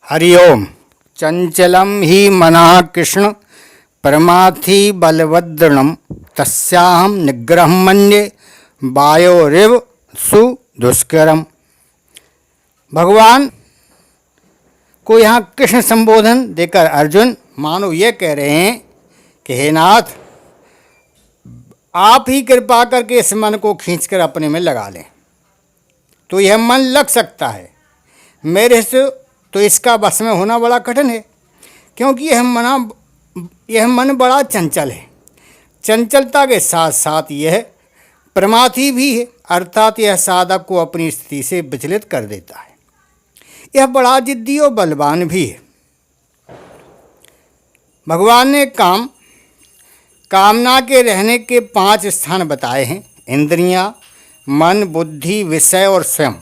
हरि ओम। चंचलम ही मनः कृष्ण परमार्थी बलवद्रणम तस्याहम निग्रह मन्ये वायोरिव सुदुष्करम। भगवान को यहाँ कृष्ण संबोधन देकर अर्जुन मानो ये कह रहे हैं कि हे नाथ, आप ही कृपा करके इस मन को खींचकर अपने में लगा लें तो यह मन लग सकता है। मेरे से तो इसका बस में होना बड़ा कठिन है, क्योंकि यह मन बड़ा चंचल है। चंचलता के साथ साथ यह प्रमाथी भी है, अर्थात यह साधक को अपनी स्थिति से विचलित कर देता है। यह बड़ा जिद्दी और बलवान भी है। भगवान ने कामना के रहने के 5 स्थान बताए हैं: इंद्रियां, मन, बुद्धि, विषय और स्वयं।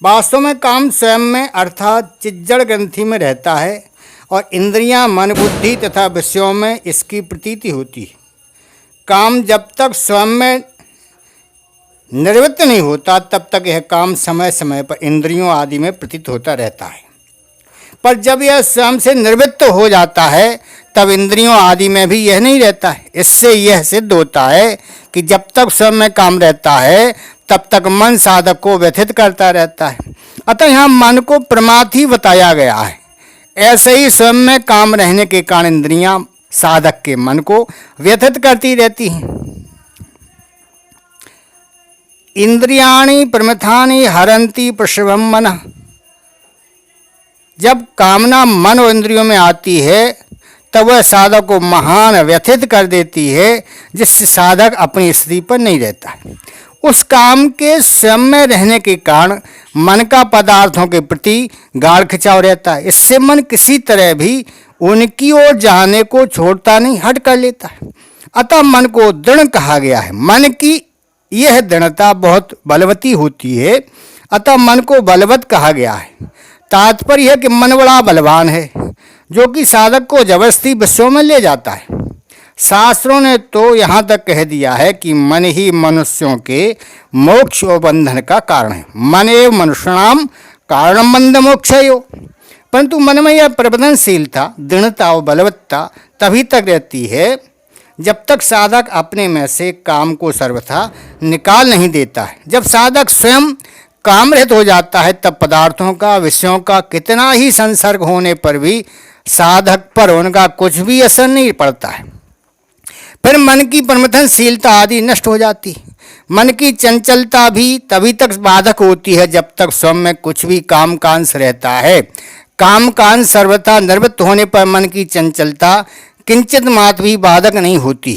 वास्तव में काम स्वयं में अर्थात चिज्जड़ ग्रंथि में रहता है और इंद्रियां, मन, बुद्धि तथा विषयों में इसकी प्रतीति होती है। काम जब तक स्वयं में निवृत्त नहीं होता तब तक यह काम समय समय पर इंद्रियों आदि में प्रतीत होता रहता है, पर जब यह स्वयं से निवृत्त हो जाता है तब इंद्रियों आदि में भी यह नहीं रहता है। इससे यह सिद्ध होता है कि जब तक स्वयं में काम रहता है तब तक मन साधक को व्यथित करता रहता है। अतः यहाँ मन को प्रमाथी बताया गया है। ऐसे ही स्वयं में काम रहने के कारण इंद्रियां साधक के मन को व्यथित करती रहती हैं। इंद्रियाणि प्रमथानि हरन्ति प्रसवम मनः। जब कामना मन और इंद्रियों में आती है तब वह साधक को महान व्यथित कर देती है, जिससे साधक अपनी स्थिति पर नहीं रहता है। उस काम के स्वयं में रहने के कारण मन का पदार्थों के प्रति गाढ़ खिंचाव रहता है। इससे मन किसी तरह भी उनकी ओर जाने को छोड़ता नहीं, हट कर लेता है। अतः मन को दृढ़ कहा गया है। मन की यह दृढ़ता बहुत बलवती होती है, अतः मन को बलवत कहा गया है। तात्पर्य है कि मन बड़ा बलवान है, जो कि साधक को जबरदस्ती विषयों में ले जाता है। शास्त्रों ने तो यहाँ तक कह दिया है कि मन ही मनुष्यों के मोक्ष और बंधन का कारण है। मन एव मनुष्याणाम कारणम बंध मोक्षयो। परंतु मन में यह प्रबंधनशीलता, दृढ़ता और बलवत्ता तभी तक रहती है जब तक साधक अपने में से काम को सर्वथा निकाल नहीं देता है। जब साधक स्वयं काम रहित हो जाता है तब पदार्थों का, विषयों का कितना ही संसर्ग होने पर भी साधक पर उनका कुछ भी असर नहीं पड़ता है। फिर मन की प्रमथनशीलता आदि नष्ट हो जाती है। मन की चंचलता भी तभी तक बाधक होती है जब तक स्वयं में कुछ भी काम का अंश रहता है। काम का अंश सर्वथा निवृत्त होने पर मन की चंचलता किंचित मात्र भी बाधक नहीं होती।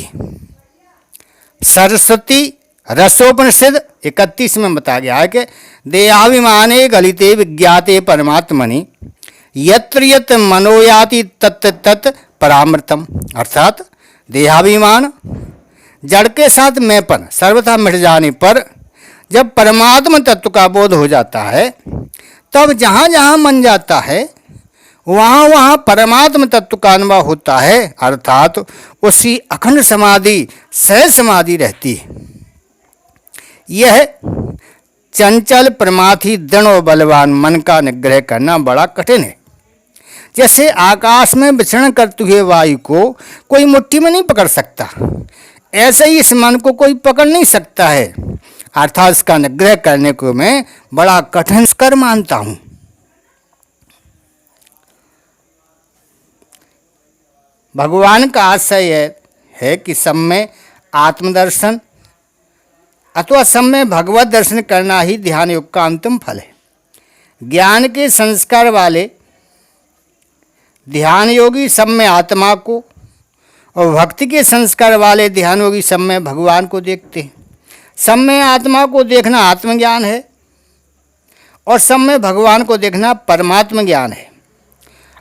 सरस्वती रसोपनिषद 31 में बताया गया है कि देहाभिमाने गलिते विज्ञाते परमात्मनि यत्र यत्र मनोयाति तत् तत् परामृतम। अर्थात देहाभिमान, जड़ के साथ मैंपन सर्वथा मिट जाने पर जब परमात्मा तत्व का बोध हो जाता है तब जहाँ जहाँ मन जाता है वहाँ वहाँ परमात्मा तत्व का अनुभव होता है, अर्थात उसी अखंड समाधि, सहज समाधि रहती है। यह चंचल प्रमाथी दृढ़ और बलवान मन का निग्रह करना बड़ा कठिन है। जैसे आकाश में विचरण करते हुए वायु को कोई मुट्ठी में नहीं पकड़ सकता, ऐसे ही इस मन को कोई पकड़ नहीं सकता है, अर्थात इसका निग्रह करने को मैं बड़ा कठिन कर मानता हूँ। भगवान का आशय है कि सब में आत्मदर्शन अथवा सब में भगवत दर्शन करना ही ध्यान योग का अंतिम फल है। ज्ञान के संस्कार वाले ध्यान योगी सब में आत्मा को और भक्ति के संस्कार वाले ध्यान योगी सब में भगवान को देखते हैं। सब में आत्मा को देखना आत्मज्ञान है और सब में भगवान को देखना परमात्म ज्ञान है।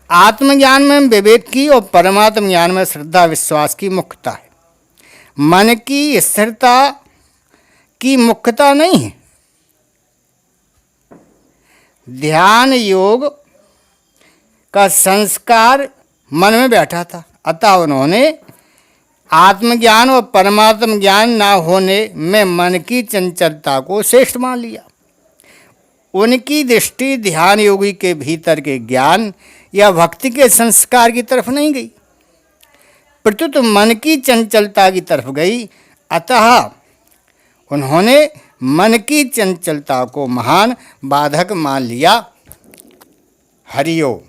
आत्मज्ञान में विवेक की और परमात्म ज्ञान में श्रद्धा विश्वास की मुख्यता है। मन की स्थिरता की मुख्यता नहीं है। ध्यान योग का संस्कार मन में बैठा था, अतः उन्होंने आत्मज्ञान और परमात्म ज्ञान न होने में मन की चंचलता को श्रेष्ठ मान लिया। उनकी दृष्टि ध्यान योगी के भीतर के ज्ञान या भक्ति के संस्कार की तरफ नहीं गई, प्रत्युत मन की चंचलता की तरफ गई। अतः उन्होंने मन की चंचलता को महान बाधक मान लिया। हरिओम।